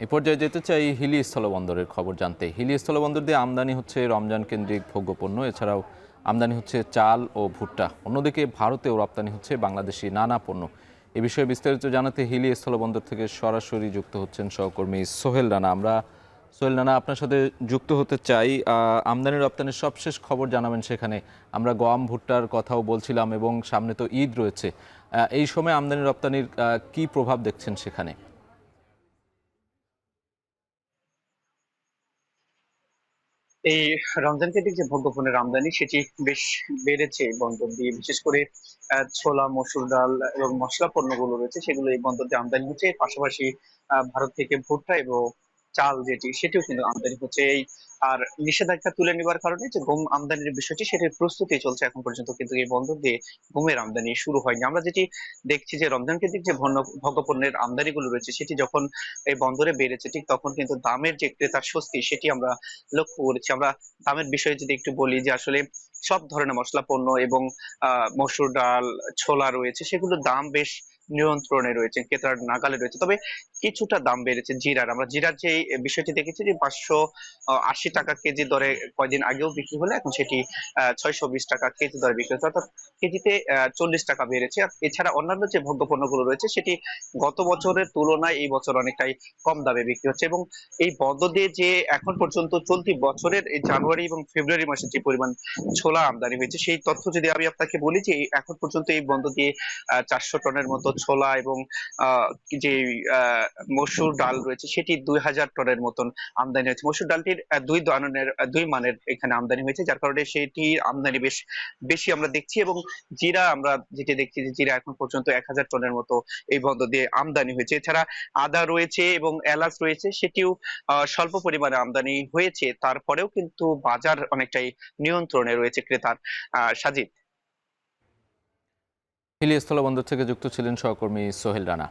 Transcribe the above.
এ পর্যায়ে যেতে চাই হিলি স্থলবন্দরের খবর জানতে। হিলি স্থলবন্দর দিয়ে আমদানি হচ্ছে রমজান কেন্দ্রিক ভোগ্যপণ্য, এছাড়াও আমদানি হচ্ছে চাল ও ভুট্টা। অন্যদিকে ভারতেও রপ্তানি হচ্ছে বাংলাদেশি নানা পণ্য। এ বিষয়ে বিস্তারিত জানাতে হিলি স্থলবন্দর থেকে সরাসরি যুক্ত হচ্ছেন সহকর্মী সোহেল রানা। সোহেল রানা, আপনার সাথে যুক্ত হতে চাই। আমদানি রপ্তানির সবশেষ খবর জানাবেন সেখানে। আমরা গম ভুট্টার কথাও বলছিলাম এবং সামনে তো ঈদ রয়েছে। এই সময় আমদানি রপ্তানির কি প্রভাব দেখছেন সেখানে? এই রমজান কেন্দ্রিক যে ভোগ্যপণ্যের আমদানি সেটি বেশ বেড়েছে এই বন্দর দিয়ে, বিশেষ করে ছোলা, মসুর ডাল এবং মশলা পণ্যগুলো রয়েছে সেগুলো এই বন্দর দিয়ে আমদানি হচ্ছে। এর পাশাপাশি ভারত থেকে ভুট্টা এবং চাল সেটিও কিন্তু আমদানি হচ্ছে। আর নিষেধাজ্ঞা তুলে নেওয়ার কারণে যে গম আমদানির বিষয়টি সেটির প্রস্তুতি চলছে এখন পর্যন্ত, কিন্তু এই বন্দর দিয়ে গমের আমদানি শুরু হয়নি। আমরা যেটি দেখছি যে রমজান কেন্দ্রিক যে ভোগ্যপণ্যের আমদানি গুলো রয়েছে সেটি যখন এই বন্দরে বেড়েছে, ঠিক তখন কিন্তু দামের যে ক্রেতার স্বস্তি সেটি আমরা লক্ষ্য করেছি। আমরা দামের বিষয়ে যদি একটু বলি, যে আসলে সব ধরনের মশলা পণ্য এবং মসুর ডাল, ছোলা রয়েছে সেগুলোর দাম বেশ নিয়ন্ত্রণে রয়েছে, ক্রেতার নাগালে রয়েছে। তবে কিছুটা দাম বেড়েছে জিরার। আমরা জিরার যে বিষয়টি দেখেছি যে 580 টাকা কেজি দরে কয়দিন আগেও বিক্রি হলে এখন সেটি 620 টাকা কেজি দরে বিক্রি হচ্ছে, অর্থাৎ কেজিতে 40 টাকা বেড়েছে। আর এছাড়া অন্যান্য যে ভোগ্য পণ্যগুলো রয়েছে সেটি গত বছরের তুলনায় এই বছর অনেকটাই কম দামে বিক্রি হচ্ছে। এবং এই বন্দর দিয়ে যে এখন পর্যন্ত চলতি বছরের এই জানুয়ারি এবং ফেব্রুয়ারি মাসে যে পরিমাণ ছোলা আমদানি হয়েছে সেই তথ্য যদি আমি আপনাকে বলি, যে এখন পর্যন্ত এই বন্দর দিয়ে 400 টনের মতো ছোলা এবং আহ, যে আহ, মসুর ডাল রয়েছে সেটি 2000 টনের মতন আমদানি হয়েছে। মসুর ডালটির দুই মানের এখানে আমদানি হয়েছে, যার কারণে সেটি আমদানি বেশ বেশি আমরা দেখছি। এবং জিরা আমরা যেটি দেখছি যে জিরা এখন পর্যন্ত 1000 টনের মতো এই বন্দর দিয়ে আমদানি হয়েছে। এছাড়া আদা রয়েছে এবং এলাচ রয়েছে, সেটিও স্বল্প পরিমাণে আমদানি হয়েছে, তারপরেও কিন্তু বাজার অনেকটাই নিয়ন্ত্রণে রয়েছে ক্রেতার। সাজিদ। হিলি স্থলবন্দর থেকে যুক্ত ছিলেন সহকর্মী সোহেল রানা।